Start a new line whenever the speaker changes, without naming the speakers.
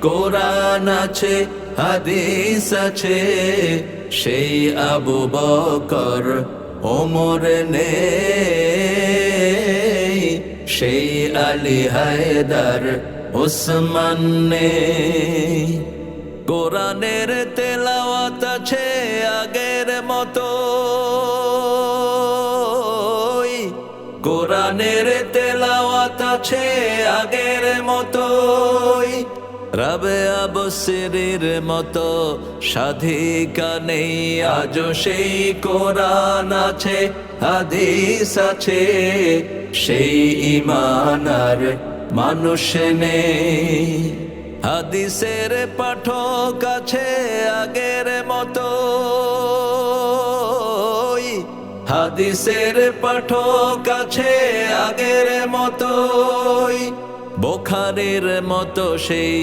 কোরআন আছে হাদিস আছে, সেই আবু বকর ওমর নেই, সেই আলী হায়দার উসমান নেই। কোরআনের তেলাওয়াত আছে আগের মতো, কোরআনের তেলাওয়াত আছে আগের মতোই। রাবেয়া বসিরের মতো সাধিকা নেই আজও, সেই কোরআন আছে হাদিস আছে, সেই ঈমান আর মানুষ নেই। হাদিসের পাঠক আছে আগের মতো, হাদিসের পাঠক আছে আগের মতোই। বুখারীর মতো সেই